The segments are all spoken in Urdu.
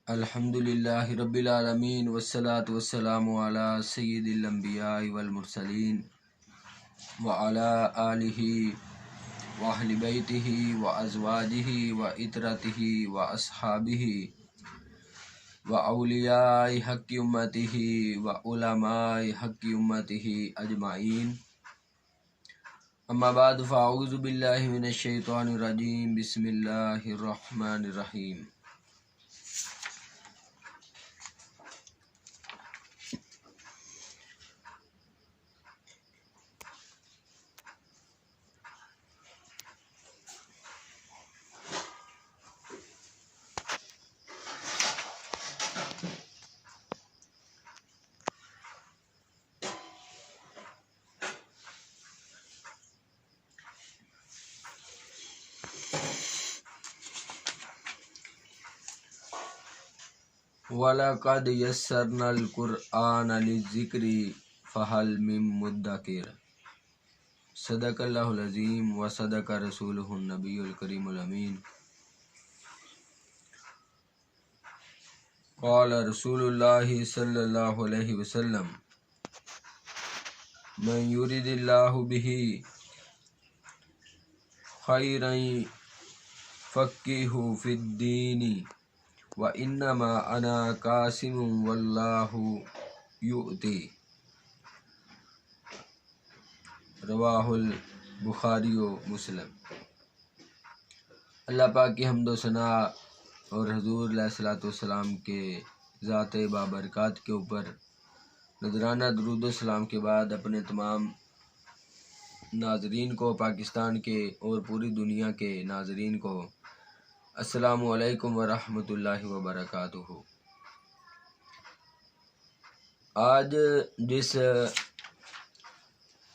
الحمدللہ رب العالمین والصلاة والسلام علی سید الانبیاء والمرسلین وعلی آلہ واہل بیتہ وازواجہ وعطرتہ واصحابہ واولیاء حق امتہ وعلماء حق امتہ اجمعین، اما بعد فاعوذ باللہ من الشیطان الرجیم، بسم اللہ الرحمن الرحیم۔ وَلَقَدْ يَسَّرْنَا الْقُرْآنَ لِلذِّكْرِ فَهَلْ مِن مُّدَّكِرٍ۔ صدق اللہ العظیم وصدق رسولہ النبی الکریم الامین۔ قال رسول اللہ صلی اللہ علیہ وسلم: من یرد اللہ بہ خیرا یفقہہ فی الدین وَإِنَّمَا أَنَا قَاسِمٌ وَاللَّهُ يُؤْتِي۔ رواہ البخاری و مسلم۔ اللہ پاک کی حمد و ثنا اور حضور علیہ الصلوۃ والسلام کے ذات بابرکات کے اوپر نذرانہ درود و سلام کے بعد اپنے تمام ناظرین کو، پاکستان کے اور پوری دنیا کے ناظرین کو السلام علیکم ورحمۃ اللہ وبرکاتہ۔ آج جس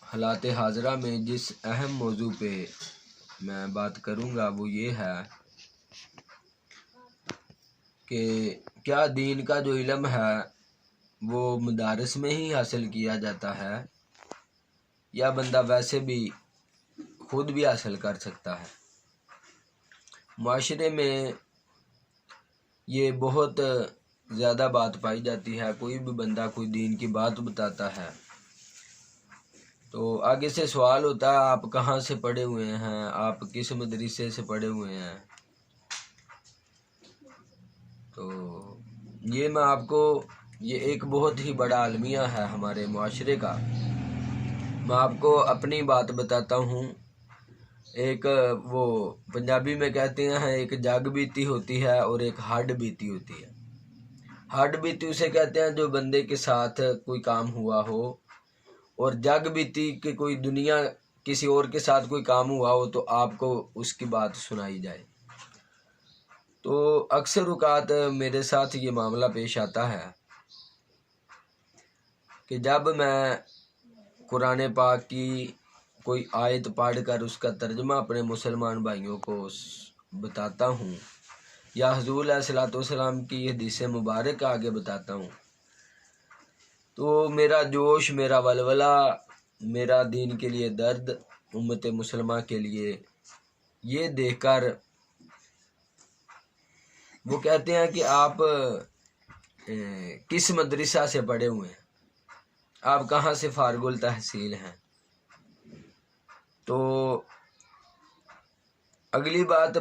حالات حاضرہ میں جس اہم موضوع پہ میں بات کروں گا وہ یہ ہے کہ کیا دین کا جو علم ہے وہ مدارس میں ہی حاصل کیا جاتا ہے یا بندہ ویسے بھی خود بھی حاصل کر سکتا ہے۔ معاشرے میں یہ بہت زیادہ بات پائی جاتی ہے، کوئی بھی بندہ کوئی دین کی بات بتاتا ہے تو آگے سے سوال ہوتا ہے آپ کہاں سے پڑھے ہوئے ہیں، آپ کس مدرسے سے پڑھے ہوئے ہیں۔ تو یہ میں آپ کو یہ ایک بہت ہی بڑا المیہ ہے ہمارے معاشرے کا۔ میں آپ کو اپنی بات بتاتا ہوں۔ ایک وہ پنجابی میں کہتے ہیں ایک جگ بیتی ہوتی ہے اور ایک ہڈ بیتی ہوتی ہے۔ ہڈ بیتی اسے کہتے ہیں جو بندے کے ساتھ کوئی کام ہوا ہو، اور جگ بیتی کہ کوئی دنیا کسی اور کے ساتھ کوئی کام ہوا ہو تو آپ کو اس کی بات سنائی جائے۔ تو اکثر اوقات میرے ساتھ یہ معاملہ پیش آتا ہے کہ جب میں قرآن پاک کی کوئی آیت پڑھ کر اس کا ترجمہ اپنے مسلمان بھائیوں کو بتاتا ہوں یا حضور علیہ الصلوۃ والسلام کی حدیث مبارک آگے بتاتا ہوں تو میرا جوش، میرا ولولہ، میرا دین کے لیے درد، امت مسلمہ کے لیے یہ دیکھ کر وہ کہتے ہیں کہ آپ کس مدرسہ سے پڑھے ہوئے ہیں، آپ کہاں سے فارغ التحصیل ہیں۔ تو اگلی بات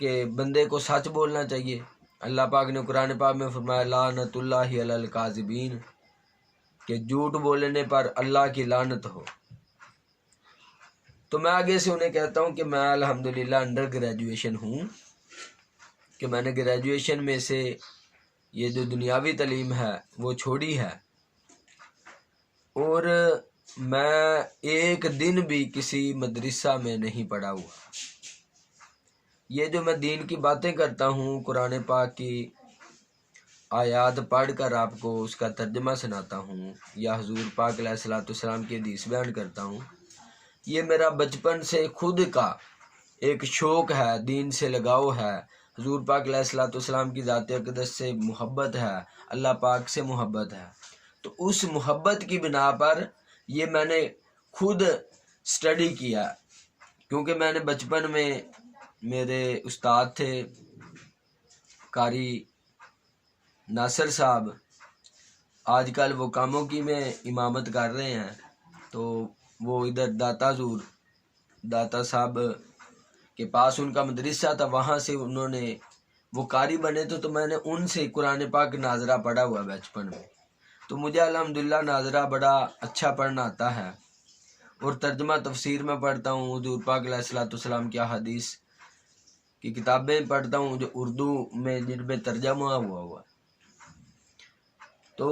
کہ بندے کو سچ بولنا چاہیے۔ اللہ پاک نے قرآن پاک میں فرمایا لعنت اللہ علی الکاذبین، کہ جھوٹ بولنے پر اللہ کی لعنت ہو۔ تو میں آگے سے انہیں کہتا ہوں کہ میں الحمدللہ انڈر گریجویشن ہوں، کہ میں نے گریجویشن میں سے یہ جو دنیاوی تعلیم ہے وہ چھوڑی ہے، اور میں ایک دن بھی کسی مدرسہ میں نہیں پڑھا ہوا۔ یہ جو میں دین کی باتیں کرتا ہوں، قرآن پاک کی آیات پڑھ کر آپ کو اس کا ترجمہ سناتا ہوں یا حضور پاک علیہ الصلوۃ والسلام کی حدیث بیان کرتا ہوں، یہ میرا بچپن سے خود کا ایک شوق ہے، دین سے لگاؤ ہے، حضور پاک علیہ الصلوۃ والسلام کی ذات اقدس سے محبت ہے، اللہ پاک سے محبت ہے۔ تو اس محبت کی بنا پر یہ میں نے خود سٹڈی کیا، کیونکہ میں نے بچپن میں میرے استاد تھے قاری ناصر صاحب آج کل وہ کاموں کی میں امامت کر رہے ہیں، تو وہ ادھر داتا صاحب کے پاس ان کا مدرسہ تھا، وہاں سے انہوں نے وہ قاری بنے تو میں نے ان سے قرآن پاک ناظرہ پڑھا ہوا بچپن میں، تو مجھے الحمدللہ ناظرہ بڑا اچھا پڑھنا آتا ہے، اور ترجمہ تفسیر میں پڑھتا ہوں، حضور پاک علیہ الصلوۃ والسلام کی احادیث کی کتابیں پڑھتا ہوں جو اردو میں جن میں ترجمہ ہوا ہے۔ تو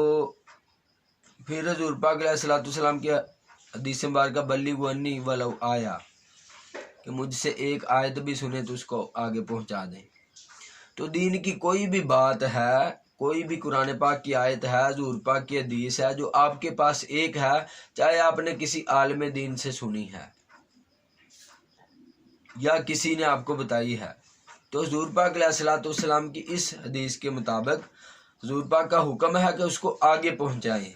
پھر حضور پاک علیہ الصلوۃ والسلام کی حدیث مبارکہ بلغوا عنی ولو آیا کہ مجھ سے ایک آیت بھی سنے تو اس کو آگے پہنچا دیں۔ تو دین کی کوئی بھی بات ہے، کوئی بھی قرآن پاک کی آیت ہے، حضور پاک کی حدیث ہے، جو آپ کے پاس ایک ہے، چاہے آپ نے کسی عالم دین سے سنی ہے یا کسی نے آپ کو بتائی ہے، تو حضور پاک علیہ الصلوۃ والسلام کی اس حدیث کے مطابق حضور پاک کا حکم ہے کہ اس کو آگے پہنچائیں۔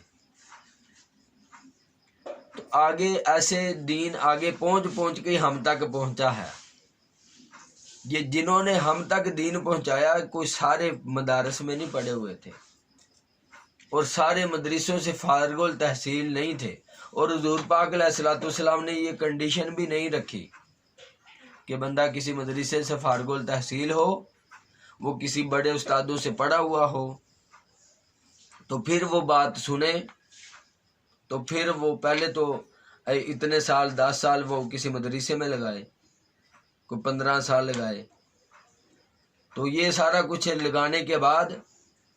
تو آگے ایسے دین آگے پہنچ کے ہم تک پہنچا ہے۔ یہ جنہوں نے ہم تک دین پہنچایا کوئی سارے مدارس میں نہیں پڑھے ہوئے تھے، اور سارے مدرسوں سے فارغ التحصیل نہیں تھے، اور حضور پاک علیہ الصلوۃ والسلام نے یہ کنڈیشن بھی نہیں رکھی کہ بندہ کسی مدرسے سے فارغ التحصیل ہو، وہ کسی بڑے استادوں سے پڑھا ہوا ہو، تو پھر وہ بات سنے، تو پھر وہ پہلے تو اتنے سال 10 سال وہ کسی مدرسے میں لگائے، کوئی 15 سال لگائے، تو یہ سارا کچھ لگانے کے بعد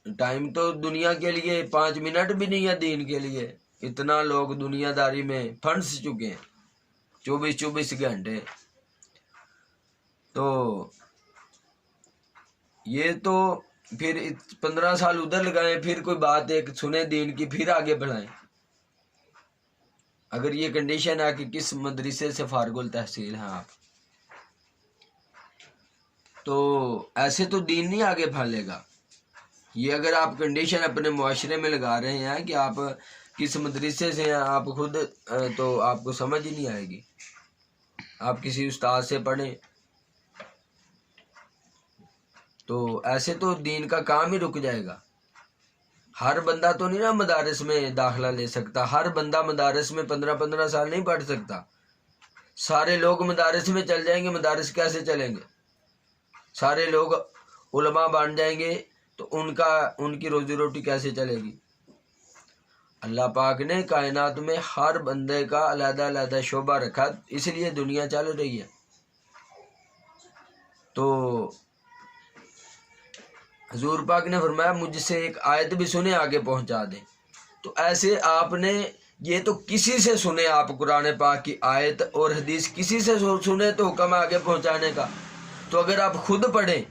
ٹائم تو دنیا کے لیے 5 منٹ بھی نہیں ہے دین کے لیے، اتنا لوگ دنیا داری میں پھنس چکے ہیں 24 گھنٹے۔ تو یہ تو پھر 15 سال ادھر لگائیں، پھر کوئی بات ایک سنے دین کی، پھر آگے بڑھائیں۔ اگر یہ کنڈیشن ہے کہ کس مدرسے سے فارغ التحصیل ہیں آپ، تو ایسے تو دین نہیں آگے پھیلے گا۔ یہ اگر آپ کنڈیشن اپنے معاشرے میں لگا رہے ہیں کہ آپ کس مدرسے سے ہیں، آپ خود تو آپ کو سمجھ ہی نہیں آئے گی۔ آپ کسی استاد سے پڑھیں تو ایسے تو دین کا کام ہی رک جائے گا۔ ہر بندہ تو نہیں نا مدارس میں داخلہ لے سکتا، ہر بندہ مدارس میں 15 سال نہیں پڑھ سکتا۔ سارے لوگ مدارس میں چل جائیں گے، مدارس کیسے چلیں گے؟ سارے لوگ علماء بن جائیں گے تو ان کی روزی روٹی کیسے چلے گی؟ اللہ پاک نے کائنات میں ہر بندے کا علیحدہ علیحدہ شعبہ رکھا، اس لیے دنیا چل رہی ہے۔ تو حضور پاک نے فرمایا مجھ سے ایک آیت بھی سنے آگے پہنچا دیں۔ تو ایسے آپ نے یہ تو کسی سے سنے، آپ قرآن پاک کی آیت اور حدیث کسی سے سنے تو حکم ہے آگے پہنچانے کا۔ تو اگر آپ خود پڑھیں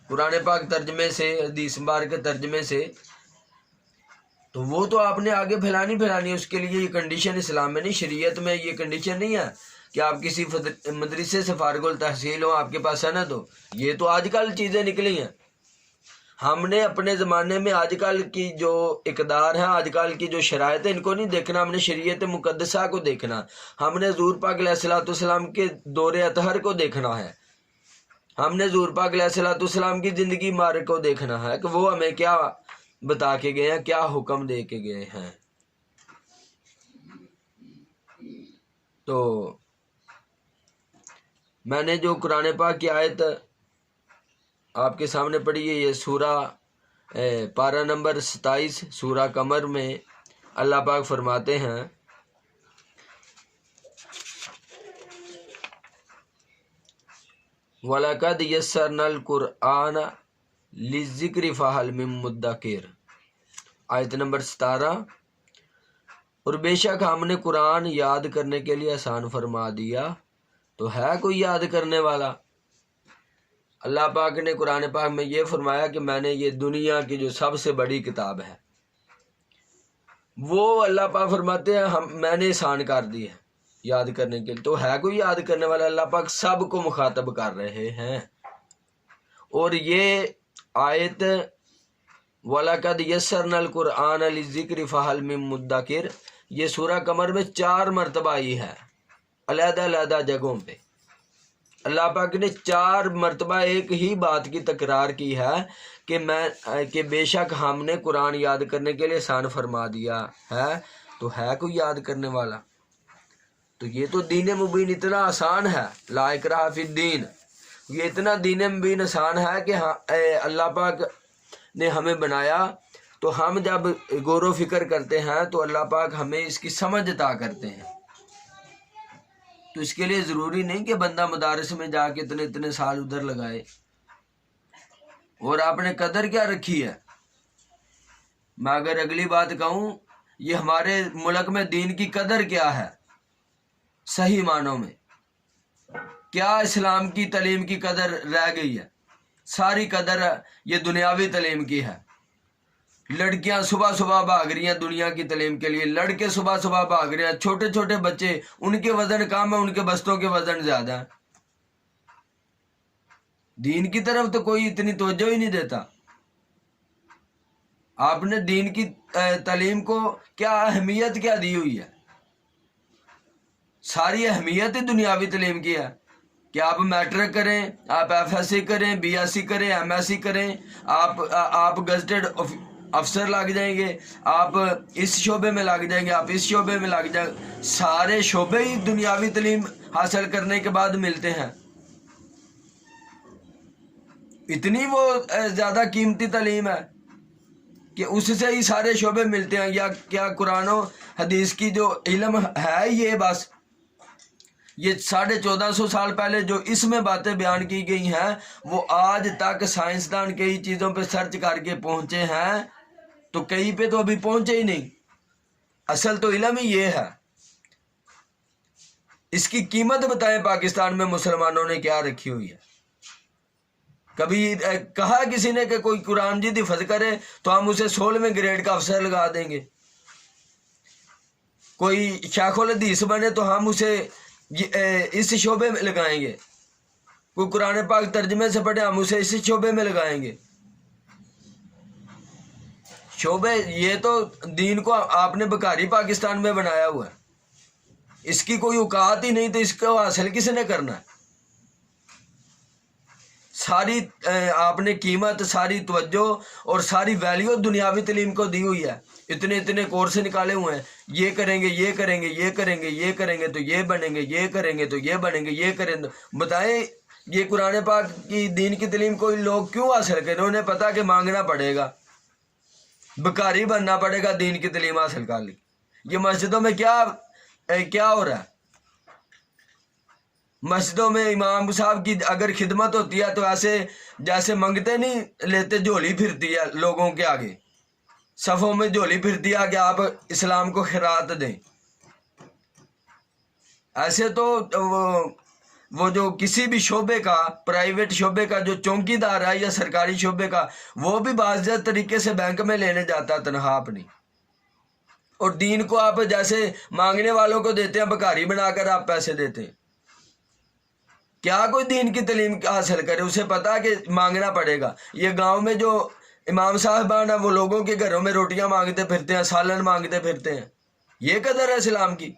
قرآن پاک ترجمے سے، حدیث مبارک کے ترجمے سے، تو وہ تو آپ نے آگے پھیلانی، اس کے لیے یہ کنڈیشن اسلام میں نہیں، شریعت میں یہ کنڈیشن نہیں ہے کہ آپ کسی مدرسے سے فارغ التحصیل ہو، آپ کے پاس سند ہو۔ یہ تو آج کل چیزیں نکلی ہیں۔ ہم نے اپنے زمانے میں آج کل کی جو اقدار ہیں، آج کل کی جو شرائط ہیں، ان کو نہیں دیکھنا، ہم نے شریعت مقدسہ کو دیکھنا، ہم نے حضور پاک علیہ الصلوۃ والسلام کے دور اطہر کو دیکھنا ہے، ہم نے حضور پاک علیہ الصلوۃ والسلام کی زندگی مبارک کو دیکھنا ہے کہ وہ ہمیں کیا بتا کے گئے ہیں، کیا حکم دے کے گئے ہیں۔ تو میں نے جو قرآن پاک کی آیت آپ کے سامنے پڑھی ہے، یہ سورہ پارہ نمبر 27 سورہ قمر میں اللہ پاک فرماتے ہیں وَلَقَدْ يَسَّرْنَا الْقُرْآنَ لِلذِّكْرِ فَهَلْ مِن مُّدَّكِرٍ، آیت نمبر 17۔ اور بے شک ہم نے قرآن یاد کرنے کے لیے آسان فرما دیا، تو ہے کوئی یاد کرنے والا؟ اللہ پاک نے قرآن پاک میں یہ فرمایا کہ میں نے یہ دنیا کی جو سب سے بڑی کتاب ہے، وہ اللہ پاک فرماتے ہیں میں نے آسان کر دی ہے یاد کرنے کے لیے، تو ہے کوئی یاد کرنے والا؟ اللہ پاک سب کو مخاطب کر رہے ہیں۔ اور یہ آیت وَلَقَدْ يَسَّرْنَا الْقُرْآنَ لِلذِّكْرِ فَهَلْ مِن مُّدَّكِرٍ، یہ سورہ قمر میں 4 مرتبہ آئی ہے، علیحدہ علیحدہ جگہوں پہ۔ اللہ پاک نے 4 مرتبہ ایک ہی بات کی تکرار کی ہے کہ بے شک ہم نے قرآن یاد کرنے کے لیے آسان فرما دیا ہے، تو ہے کوئی یاد کرنے والا؟ تو یہ تو دین مبین اتنا آسان ہے، لا اکراہ فی الدین، یہ اتنا دین مبین آسان ہے کہ اللہ پاک نے ہمیں بنایا، تو ہم جب غور و فکر کرتے ہیں تو اللہ پاک ہمیں اس کی سمجھ عطا کرتے ہیں۔ تو اس کے لیے ضروری نہیں کہ بندہ مدارس میں جا کے اتنے سال ادھر لگائے۔ اور آپ نے قدر کیا رکھی ہے؟ میں اگر اگلی بات کہوں، یہ ہمارے ملک میں دین کی قدر کیا ہے صحیح معنوں میں؟ کیا اسلام کی تعلیم کی قدر رہ گئی ہے؟ ساری قدر یہ دنیاوی تعلیم کی ہے۔ لڑکیاں صبح صبح بھاگ رہی ہیں دنیا کی تعلیم کے لیے، لڑکے صبح صبح بھاگ رہے ہیں، چھوٹے چھوٹے بچے، ان کے وزن کم ہے، ان کے بستوں کے وزن زیادہ ہے۔ دین کی طرف تو کوئی اتنی توجہ ہی نہیں دیتا۔ آپ نے دین کی تعلیم کو کیا اہمیت کیا دی ہوئی ہے؟ ساری اہمیت ہی دنیاوی تعلیم کی ہے کہ آپ میٹرک کریں، آپ ایف ایس سی کریں، بی ایس سی کریں، ایم ایس سی کریں، آپ گزٹڈ افسر لگ جائیں گے، آپ اس شعبے میں لگ جائیں گے، آپ اس شعبے میں لگ جائیں گے۔ سارے شعبے ہی دنیاوی تعلیم حاصل کرنے کے بعد ملتے ہیں۔ اتنی وہ زیادہ قیمتی تعلیم ہے کہ اس سے ہی سارے شعبے ملتے ہیں، یا کیا قرآن و حدیث کی جو علم ہے یہ بس یہ 1450 سال پہلے جو اس میں باتیں بیان کی گئی ہیں وہ آج تک سائنسدان کئی چیزوں پہ سرچ کر کے پہنچے ہیں، تو کئی پہ تو ابھی پہنچے ہی نہیں۔ اصل تو علم ہی یہ ہے۔ اس کی قیمت بتائیں پاکستان میں مسلمانوں نے کیا رکھی ہوئی ہے؟ کبھی کہا کسی نے کہ کوئی قرآن جی حفظ کرے تو ہم اسے 16ویں گریڈ کا افسر لگا دیں گے، کوئی شیخ الحدیث بنے تو ہم اسے اس شعبے میں لگائیں گے، کوئی قرآن پاک ترجمے سے پڑھے ہم اسے اس شعبے میں لگائیں گے۔ شعبے یہ تو دین کو آپ نے بکاری پاکستان میں بنایا ہوا ہے، اس کی کوئی اوقات ہی نہیں، تو اس کو حاصل کس نے کرنا ہے؟ ساری آپ نے قیمت، ساری توجہ اور ساری ویلیو دنیاوی تعلیم کو دی ہوئی ہے۔ اتنے کورس نکالے ہوئے ہیں، یہ کریں گے، یہ کریں گے، یہ کریں گے، یہ کریں گے تو یہ بنیں گے، یہ کریں گے تو یہ بنیں گے، یہ کریں گے۔ بتائیں یہ قرآن پاک کی دین کی تعلیم کوئی لوگ کیوں حاصل کریں؟ انہیں پتا کہ مانگنا پڑے گا، بکاری بننا پڑے گا دین کی تعلیم حاصل کر لی۔ یہ مسجدوں میں کیا ہو رہا ہے؟ مسجدوں میں امام صاحب کی اگر خدمت ہوتی ہے تو ایسے جیسے منگتے نہیں لیتے، جھولی پھرتی ہے لوگوں کے آگے، صفوں میں جھولی پھرتی ہے کہ آپ اسلام کو خیرات دیں۔ ایسے تو وہ جو کسی بھی شعبے کا، پرائیویٹ شعبے کا جو چوکی دار ہے یا سرکاری شعبے کا، وہ بھی باضابطہ طریقے سے بینک میں لینے جاتا ہے تنخواہ اپنی، اور دین کو آپ جیسے مانگنے والوں کو دیتے ہیں، بکاری بنا کر آپ پیسے دیتے ہیں۔ کیا کوئی دین کی تعلیم حاصل کرے؟ اسے پتا کہ مانگنا پڑے گا۔ یہ گاؤں میں جو امام صاحبان ہیں وہ لوگوں کے گھروں میں روٹیاں مانگتے پھرتے ہیں، سالن مانگتے پھرتے ہیں۔ یہ قدر ہے اسلام کی؟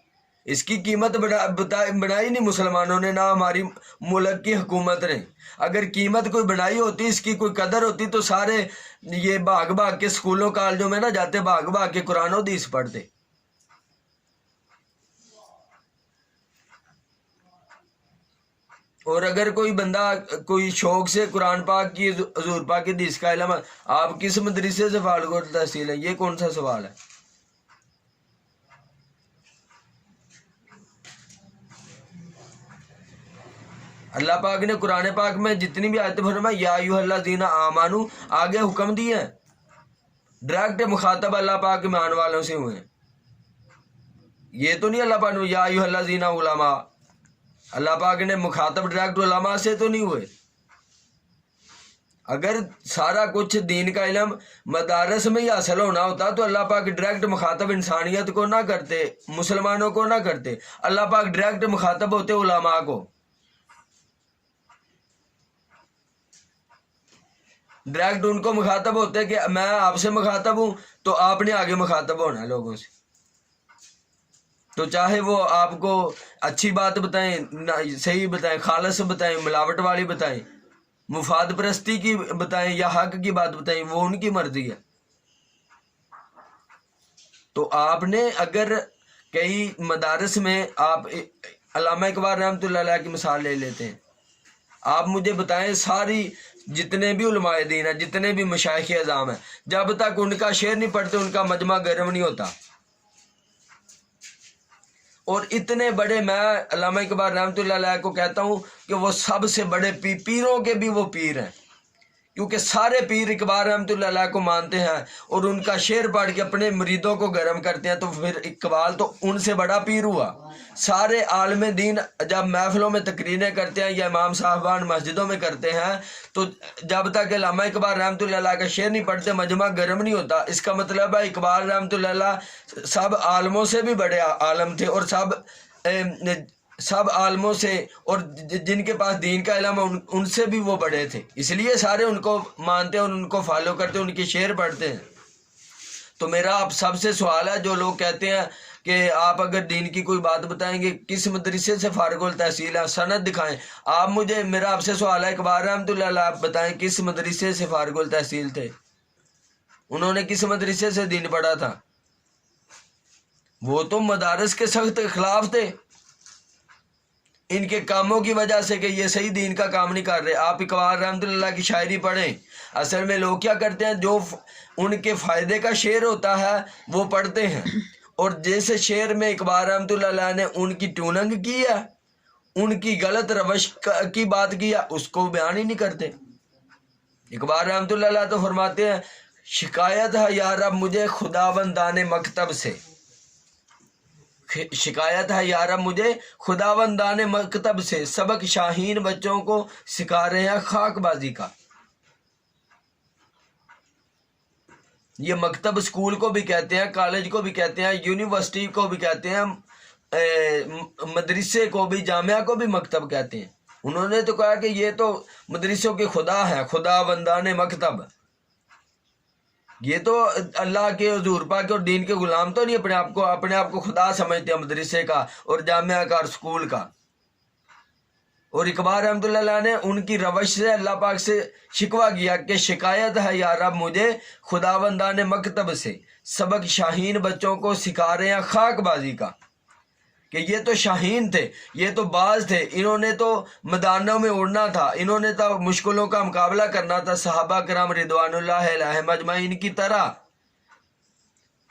اس کی قیمت بنائی نہیں مسلمانوں نے، نہ ہماری ملک کی حکومت نے۔ اگر قیمت کوئی بنائی ہوتی، اس کی کوئی قدر ہوتی، تو سارے یہ بھاگ بھاگ کے اسکولوں کالجوں میں نہ جاتے، بھاگ بھاگ کے قرآن و حدیث پڑھتے۔ اور اگر کوئی بندہ کوئی شوق سے قرآن پاک کی، حضور پاک کی حدیث کا علم، آپ کس مدرسے سے فارغ التحصیل ہے؟ یہ کون سا سوال ہے؟ اللہ پاک نے قرآن پاک میں جتنی بھی آیتیں فرمائی یا ایھا الذین آمنو، آگے حکم دیے ہیں، ڈائریکٹ مخاطب اللہ پاک ایمان والوں سے ہوئے ہیں۔ یہ تو نہیں اللہ پاک نے یا ایھا الذین علماء، اللہ پاک نے مخاطب ڈائریکٹ علماء سے تو نہیں ہوئے۔ اگر سارا کچھ دین کا علم مدارس میں ہی حاصل ہونا ہوتا تو اللہ پاک ڈائریکٹ مخاطب انسانیت کو نہ کرتے، مسلمانوں کو نہ کرتے، اللہ پاک ڈائریکٹ مخاطب ہوتے علماء کو، ڈائریکٹ ان کو مخاطب ہوتے کہ میں آپ سے مخاطب ہوں تو آپ نے آگے مخاطب ہونا ہے لوگوں سے۔ تو چاہے وہ آپ کو اچھی بات بتائیں، صحیح بتائیں، خالص بتائیں، ملاوٹ والی بتائیں، مفاد پرستی کی بتائیں یا حق کی بات بتائیں، وہ ان کی مرضی ہے۔ تو آپ نے اگر کئی مدارس میں آپ علامہ اقبال رحمۃ اللہ علیہ کی مثال لے لیتے ہیں، آپ مجھے بتائیں ساری جتنے بھی علماء دین ہیں، جتنے بھی مشائخ اعظام ہیں، جب تک ان کا شعر نہیں پڑھتے ان کا مجمع گرم نہیں ہوتا۔ اور اتنے بڑے، میں علامہ اقبال رحمۃ اللہ علیہ کو کہتا ہوں کہ وہ سب سے بڑے پیروں کے بھی وہ پیر ہیں، کیونکہ سارے پیر اقبال رحمۃ اللہ علیہ کو مانتے ہیں اور ان کا شعر پڑھ کے اپنے مریدوں کو گرم کرتے ہیں، تو پھر اقبال تو ان سے بڑا پیر ہوا۔ سارے عالم دین جب محفلوں میں تقریریں کرتے ہیں یا امام صاحبان مسجدوں میں کرتے ہیں، تو جب تک علامہ اقبال رحمۃ اللہ علیہ کا شعر نہیں پڑھتے مجمع گرم نہیں ہوتا۔ اس کا مطلب ہے اقبال رحمۃ اللہ علیہ سب عالموں سے بھی بڑے عالم تھے، اور سب عالموں سے اور جن کے پاس دین کا علم ہے ان سے بھی وہ بڑے تھے، اس لیے سارے ان کو مانتے ہیں اور ان کو فالو کرتے ہیں، ان کے شعر پڑھتے ہیں۔ تو میرا آپ سب سے سوال ہے، جو لوگ کہتے ہیں کہ آپ اگر دین کی کوئی بات بتائیں گے کس مدرسے سے فارغ التحصیل ہے، سند دکھائیں۔ آپ مجھے، میرا آپ سے سوال ہے، اقبال رحمۃ اللہ علیہ آپ بتائیں کس مدرسے سے فارغ التحصیل تھے، انہوں نے کس مدرسے سے دین پڑھا تھا؟ وہ تو مدارس کے سخت خلاف تھے ان کے کاموں کی وجہ سے کہ یہ صحیح دین کا کام نہیں کر رہے۔ آپ اقبال رحمۃ اللہ کی شاعری پڑھیں، اصل میں لوگ کیا کرتے ہیں، جو ان کے فائدے کا شعر ہوتا ہے وہ پڑھتے ہیں، اور جیسے شعر میں اقبال رحمۃ اللہ علیہ نے ان کی ٹوننگ کی ہے، ان کی غلط روش کی بات کی ہے، اس کو بیان ہی نہیں کرتے۔ اقبال رحمۃ اللہ علیہ تو فرماتے ہیں، شکایت ہے یا رب مجھے خداوندان مکتب سے، شکایت ہے یا رب مجھے خداوندان مکتب سے، سبق شاہین بچوں کو سکھا رہے ہیں خاک بازی کا۔ یہ مکتب اسکول کو بھی کہتے ہیں، کالج کو بھی کہتے ہیں، یونیورسٹی کو بھی کہتے ہیں، مدرسے کو بھی، جامعہ کو بھی مکتب کہتے ہیں۔ انہوں نے تو کہا کہ یہ تو مدرسوں کے خدا ہے، خداوندان مکتب۔ یہ تو اللہ کے حضور پاک اور دین کے غلام تو نہیں اپنے آپ کو خدا سمجھتے ہیں مدرسے کا اور جامعہ کا اور اسکول کا۔ اور اقبال رحمۃ اللہ علیہ نے ان کی روش سے اللہ پاک سے شکوہ کیا کہ شکایت ہے یا رب مجھے خداوندان مکتب سے، سبق شاہین بچوں کو سکھا رہے ہیں خاک بازی کا، کہ یہ تو شاہین تھے، یہ تو باز تھے، انہوں نے تو میدانوں میں اڑنا تھا، انہوں نے تو مشکلوں کا مقابلہ کرنا تھا، صحابہ کرام رضوان اللہ علیہم اجمعین کی طرح۔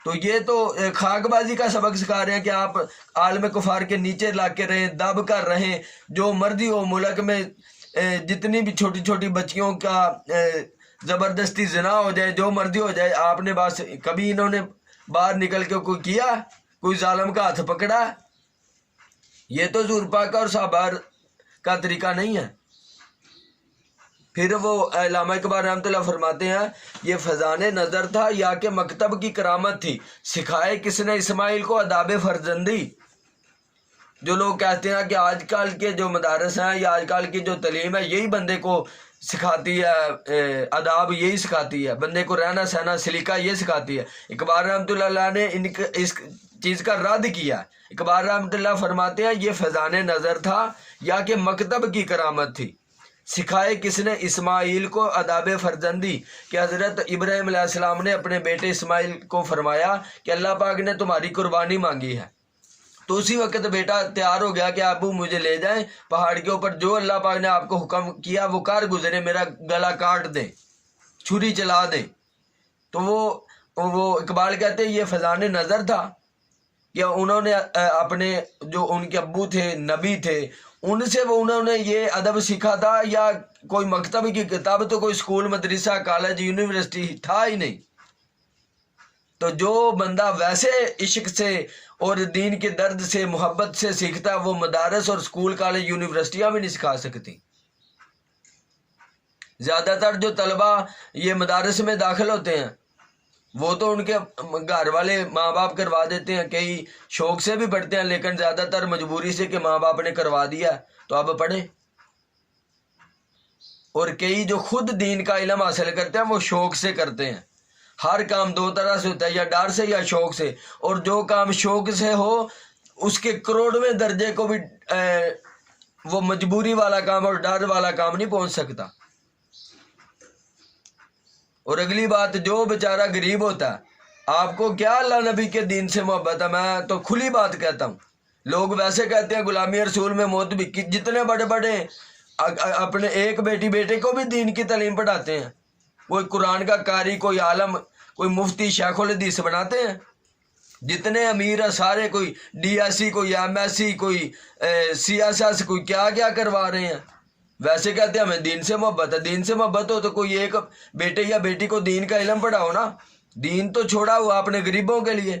تو یہ تو خاک بازی کا سبق سکھا رہے ہیں کہ آپ عالم کفار کے نیچے لا کے رہیں، دب کر رہیں، جو مرضی ہو ملک میں جتنی بھی چھوٹی چھوٹی بچیوں کا زبردستی زنا ہو جائے، جو مرضی ہو جائے، آپ نے بس کبھی انہوں نے باہر نکل کے کوئی کیا، کوئی ظالم کا ہاتھ پکڑا؟ یہ تو حضور پاک اور صحابہ کا طریقہ نہیں ہے۔ پھر وہ علامہ اقبال رحمۃ اللہ فرماتے ہیں، یہ فیضان نظر تھا یا کہ مکتب کی کرامت تھی، سکھائے کس نے اسماعیل کو آداب فرزندی۔ جو لوگ کہتے ہیں کہ آج کل کے جو مدارس ہیں یا آج کل کی جو تعلیم ہے یہی بندے کو سکھاتی ہے، آداب یہی سکھاتی ہے، بندے کو رہنا سہنا سلیقہ یہ سکھاتی ہے۔ اقبال رحمۃ اللہ علیہ نے اس چیز کا رد کیا۔ اقبال رحمۃ اللہ فرماتے ہیں، یہ فیضان نظر تھا یا کہ مکتب کی کرامت تھی، سکھائے کس نے اسماعیل کو آداب فرزندی، کہ حضرت ابراہیم علیہ السلام نے اپنے بیٹے اسماعیل کو فرمایا کہ اللہ پاک نے تمہاری قربانی مانگی ہے، تو اسی وقت بیٹا تیار ہو گیا کہ ابو مجھے لے جائیں پہاڑ کے اوپر، جو اللہ پاک نے آپ کو حکم کیا وہ کر گزرے، میرا گلا کاٹ دیں، چھری چلا دیں۔ تو وہ اقبال کہتے ہیں یہ فیضان نظر تھا کہ انہوں نے اپنے جو ان کے ابو تھے نبی تھے ان سے انہوں نے یہ ادب سیکھا تھا، یا کوئی مکتب کی کتاب، تو کوئی اسکول مدرسہ کالج یونیورسٹی تھا ہی نہیں۔ تو جو بندہ ویسے عشق سے اور دین کے درد سے محبت سے سیکھتا وہ مدارس اور اسکول کالج یونیورسٹیاں بھی نہیں سکھا سکتی۔ زیادہ تر جو طلبہ یہ مدارس میں داخل ہوتے ہیں وہ تو ان کے گھر والے ماں باپ کروا دیتے ہیں، کئی شوق سے بھی پڑھتے ہیں لیکن زیادہ تر مجبوری سے کہ ماں باپ نے کروا دیا تو اب پڑھیں۔ اور کئی جو خود دین کا علم حاصل کرتے ہیں وہ شوق سے کرتے ہیں۔ ہر کام دو طرح سے ہوتا ہے، یا ڈر سے یا شوق سے، اور جو کام شوق سے ہو اس کے کروڑویں درجے کو بھی وہ مجبوری والا کام اور ڈر والا کام نہیں پہنچ سکتا۔ اور اگلی بات، جو بیچارہ غریب ہوتا ہے، آپ کو کیا اللہ نبی کے دین سے محبت ہے؟ میں تو کھلی بات کہتا ہوں، لوگ ویسے کہتے ہیں غلامی رسول میں موت بھی، جتنے بڑے بڑے اپنے ایک بیٹے کو بھی دین کی تعلیم پڑھاتے ہیں، کوئی قرآن کا قاری، کوئی عالم، کوئی مفتی، شیخ الحدیث بناتے ہیں، جتنے امیر ہیں سارے، کوئی ڈی ایس سی، کوئی ایم ایس سی، کوئی سی ایس ایس، کوئی کیا کیا کروا رہے ہیں، ویسے کہتے ہیں ہمیں دین سے محبت ہے۔ دین سے محبت ہو تو کوئی ایک بیٹے یا بیٹی کو دین کا علم پڑھاؤ نا۔ دین تو چھوڑا ہوا اپنے غریبوں کے لیے۔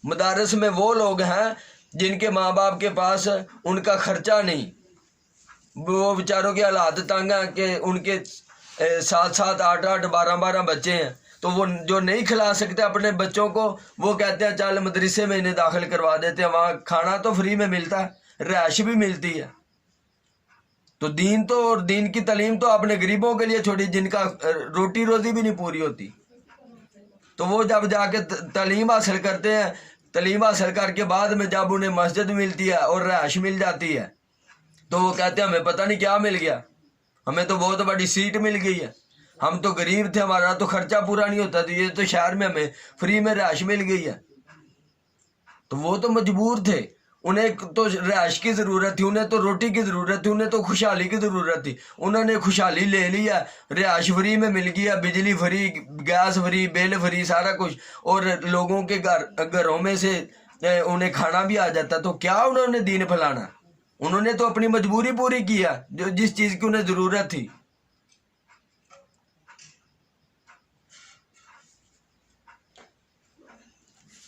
مدارس میں وہ لوگ ہیں جن کے ماں باپ کے پاس ان کا خرچہ نہیں، وہ بیچاروں کے حالات تنگ ہیں کہ ان کے 7 8 12 بچے ہیں، تو وہ جو نہیں کھلا سکتے اپنے بچوں کو، وہ کہتے ہیں چل مدرسے میں انہیں داخل کروا دیتے ہیں، وہاں کھانا تو فری میں ملتا ہے، رہائش بھی ملتی ہے۔ تو دین تو اور دین کی تعلیم تو اپنے غریبوں کے لیے چھوڑی، جن کا روٹی روزی بھی نہیں پوری ہوتی، تو وہ جب جا کے تعلیم حاصل کرتے ہیں، تعلیم حاصل کر کے بعد میں جب انہیں مسجد ملتی ہے اور رہائش مل جاتی ہے، تو وہ کہتے ہیں ہمیں پتہ نہیں کیا مل گیا، ہمیں تو بہت بڑی سیٹ مل گئی ہے، ہم تو غریب تھے، ہمارا تو خرچہ پورا نہیں ہوتا، تو یہ تو شہر میں ہمیں فری میں رہائش مل گئی ہے۔ تو وہ تو مجبور تھے، انہیں تو رہائش کی ضرورت تھی، انہیں تو روٹی کی ضرورت تھی، انہیں تو خوشحالی کی ضرورت تھی، انہوں نے خوشحالی لے لی ہے، رہائش فری میں مل گیا، بجلی فری، گیس فری، بل فری، سارا کچھ، اور لوگوں کے گھروں میں سے انہیں کھانا بھی آ جاتا، تو کیا انہوں نے دین پھیلانا؟ انہوں نے تو اپنی مجبوری پوری کیا، جو جس چیز کی انہیں ضرورت تھی۔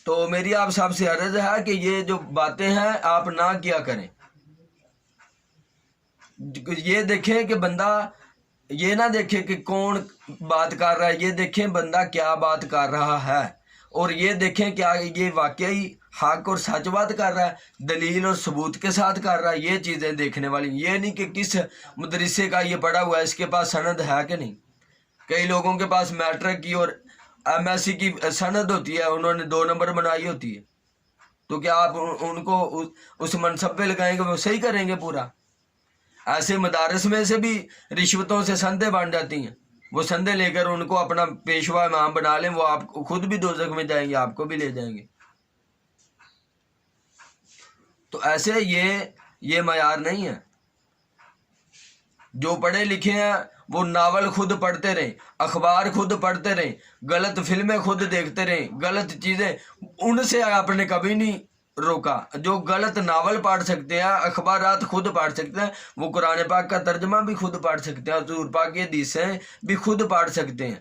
تو میری آپ سب سے عرض ہے کہ یہ جو باتیں ہیں آپ نہ کیا کریں۔ یہ دیکھیں کہ بندہ، یہ نہ دیکھے کہ کون بات کر رہا ہے، یہ دیکھیں بندہ کیا بات کر رہا ہے، اور یہ دیکھیں کیا یہ واقعی حق اور سچ بات کر رہا ہے، دلیل اور ثبوت کے ساتھ کر رہا ہے۔ یہ چیزیں دیکھنے والی، یہ نہیں کہ کس مدرسے کا یہ پڑھا ہوا ہے، اس کے پاس سند ہے کہ نہیں۔ کئی لوگوں کے پاس میٹرک کی اور ایم ایس سی کی سند ہوتی ہے، انہوں نے 2 نمبر بنائی ہوتی ہے، تو کیا آپ ان کو اس منصب پہ لگائیں گے؟ وہ صحیح کریں گے پورا؟ ایسے مدارس میں سے بھی رشوتوں سے سندیں بن جاتی ہیں، وہ سندیں لے کر ان کو اپنا پیشوا امام بنا لیں، وہ آپ خود بھی دوزخ میں جائیں گے، آپ کو بھی لے جائیں گے۔ تو ایسے یہ معیار نہیں ہے۔ جو پڑھے لکھے ہیں وہ ناول خود پڑھتے رہیں، اخبار خود پڑھتے رہیں، غلط فلمیں خود دیکھتے رہیں، غلط چیزیں، ان سے آپ نے کبھی نہیں روکا۔ جو غلط ناول پڑھ سکتے ہیں، اخبارات خود پڑھ سکتے ہیں، وہ قرآن پاک کا ترجمہ بھی خود پڑھ سکتے ہیں، حضور پاک کی حدیثیں بھی خود پڑھ سکتے ہیں۔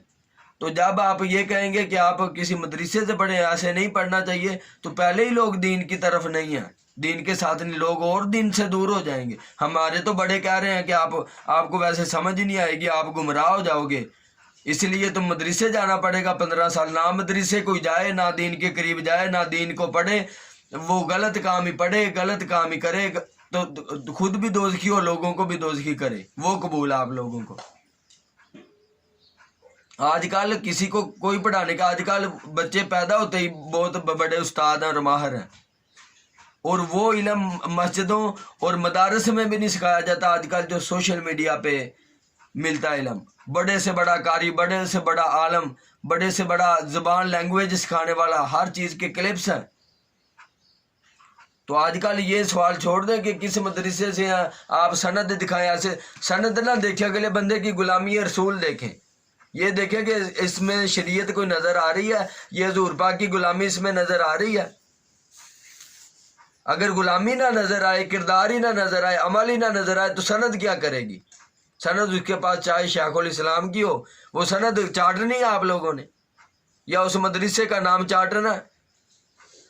تو جب آپ یہ کہیں گے کہ آپ کسی مدرسے سے پڑھیں، ایسے نہیں پڑھنا چاہیے، تو پہلے ہی لوگ دین کی طرف نہیں ہیں، دین کے ساتھ نہیں، لوگ اور دین سے دور ہو جائیں گے۔ ہمارے تو بڑے کہہ رہے ہیں کہ آپ کو ویسے سمجھ ہی نہیں آئے گی، آپ گمراہ ہو جاؤ گے، اس لیے تو مدرسے جانا پڑے گا 15 سال۔ نہ مدرسے کوئی جائے، نہ دین کے قریب جائے، نہ دین کو پڑھے، وہ غلط کام ہی پڑھے، غلط کام ہی کرے، تو خود بھی دوزخی اور لوگوں کو بھی دوزخی کرے، وہ قبول آپ لوگوں کو۔ آج کل کسی کو کوئی پڑھانے کا، آج کل بچے پیدا ہوتے ہی بہت بڑے استاد ہیں اور ماہر ہیں، اور وہ علم مسجدوں اور مدارس میں بھی نہیں سکھایا جاتا۔ آج کل جو سوشل میڈیا پہ ملتا ہے علم، بڑے سے بڑا قاری، بڑے سے بڑا عالم، بڑے سے بڑا زبان لینگویج سکھانے والا، ہر چیز کے کلپس ہیں۔ تو آج کل یہ سوال چھوڑ دیں کہ کس مدرسے سے ہیں، آپ سند دکھائیں۔ ایسے سند نہ دیکھیں، اگلے بندے کی غلامی رسول دیکھیں، یہ دیکھیں کہ اس میں شریعت کوئی نظر آ رہی ہے، یہ حضور پاک کی غلامی اس میں نظر آ رہی ہے۔ اگر غلامی نہ نظر آئے، کردار ہی نہ نظر آئے، عمل ہی نہ نظر آئے، تو سند کیا کرے گی؟ سند اس کے پاس چاہے شیخ الاسلام کی ہو، وہ سند چاٹنی ہے آپ لوگوں نے، یا اس مدرسے کا نام چاٹنا ہے۔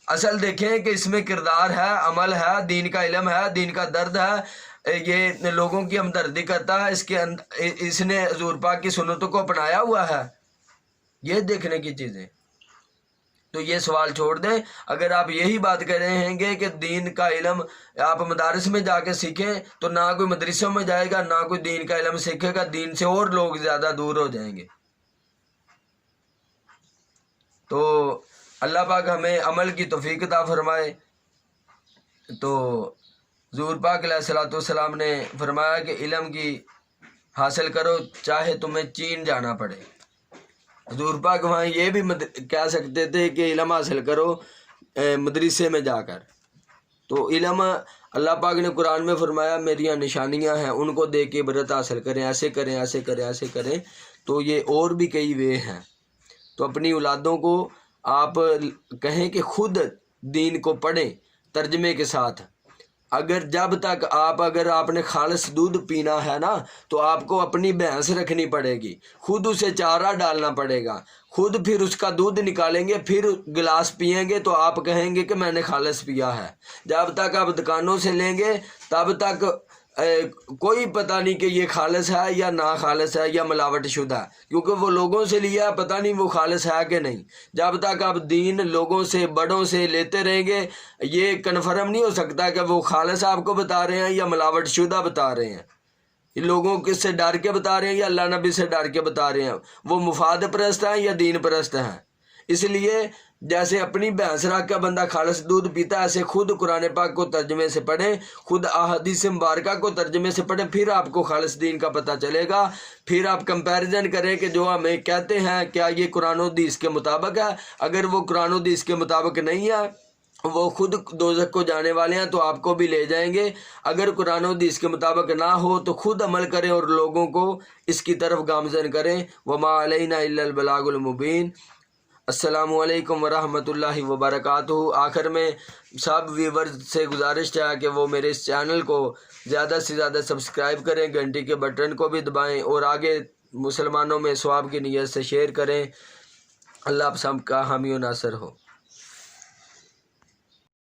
اصل دیکھیں کہ اس میں کردار ہے، عمل ہے، دین کا علم ہے، دین کا درد ہے، یہ لوگوں کی ہمدردی کرتا ہے، اس نے حضور پاک کی سنتوں کو اپنایا ہوا ہے، یہ دیکھنے کی چیزیں۔ تو یہ سوال چھوڑ دیں۔ اگر آپ یہی بات کر رہے ہیں کہ دین کا علم آپ مدارس میں جا کے سیکھیں، تو نہ کوئی مدرسوں میں جائے گا، نہ کوئی دین کا علم سیکھے گا، دین سے اور لوگ زیادہ دور ہو جائیں گے۔ تو اللہ پاک ہمیں عمل کی توفیق عطا فرمائے۔ تو حضور پاک علیہ الصلوۃ والسلام نے فرمایا کہ علم کی حاصل کرو چاہے تمہیں چین جانا پڑے۔ حضور پاک وہاں یہ بھی کہہ سکتے تھے کہ علم حاصل کرو مدرسے میں جا کر۔ تو علم اللہ پاک نے قرآن میں فرمایا میری نشانیاں ہیں، ان کو دیکھ کے عبرت حاصل کریں، ایسے کریں ایسے کریں ایسے کریں۔ تو یہ اور بھی کئی وے ہیں۔ تو اپنی اولادوں کو آپ کہیں کہ خود دین کو پڑھیں ترجمے کے ساتھ۔ جب تک اگر آپ نے خالص دودھ پینا ہے نا تو آپ کو اپنی بھینس رکھنی پڑے گی، خود اسے چارہ ڈالنا پڑے گا، خود پھر اس کا دودھ نکالیں گے، پھر گلاس پئیں گے تو آپ کہیں گے کہ میں نے خالص پیا ہے۔ جب تک آپ دکانوں سے لیں گے تب تک کوئی پتہ نہیں کہ یہ خالص ہے یا نا خالص ہے یا ملاوٹ شدہ ہے، کیونکہ وہ لوگوں سے لیا ہے، پتہ نہیں وہ خالص ہے کہ نہیں۔ جب تک آپ دین لوگوں سے بڑوں سے لیتے رہیں گے یہ کنفرم نہیں ہو سکتا کہ وہ خالص آپ کو بتا رہے ہیں یا ملاوٹ شدہ بتا رہے ہیں۔ لوگوں کس سے ڈر کے بتا رہے ہیں یا اللہ نبی سے ڈر کے بتا رہے ہیں، وہ مفاد پرست ہیں یا دین پرست ہیں۔ اس لیے جیسے اپنی بھینس رکھ کا بندہ خالص دودھ پیتا ہے، ایسے خود قرآن پاک کو ترجمے سے پڑھیں، خود احادیث مبارکہ کو ترجمے سے پڑھیں، پھر آپ کو خالص دین کا پتہ چلے گا۔ پھر آپ کمپیریزن کریں کہ جو ہمیں کہتے ہیں کیا یہ قرآن و حدیث کے مطابق ہے۔ اگر وہ قرآن و حدیث کے مطابق نہیں ہے، وہ خود دوزخ کو جانے والے ہیں تو آپ کو بھی لے جائیں گے۔ اگر قرآن و حدیث کے مطابق نہ ہو تو خود عمل کریں اور لوگوں کو اس کی طرف گامزن کریں۔ وما علینا الا البلاغ المبین۔ السلام علیکم ورحمۃ اللہ وبرکاتہ۔ آخر میں سب ویورز سے گزارش ہے کہ وہ میرے اس چینل کو زیادہ سے زیادہ سبسکرائب کریں، گھنٹی کے بٹن کو بھی دبائیں اور آگے مسلمانوں میں ثواب کی نیت سے شیئر کریں۔ اللہ آپ سب کا حامی و ناصر ہو۔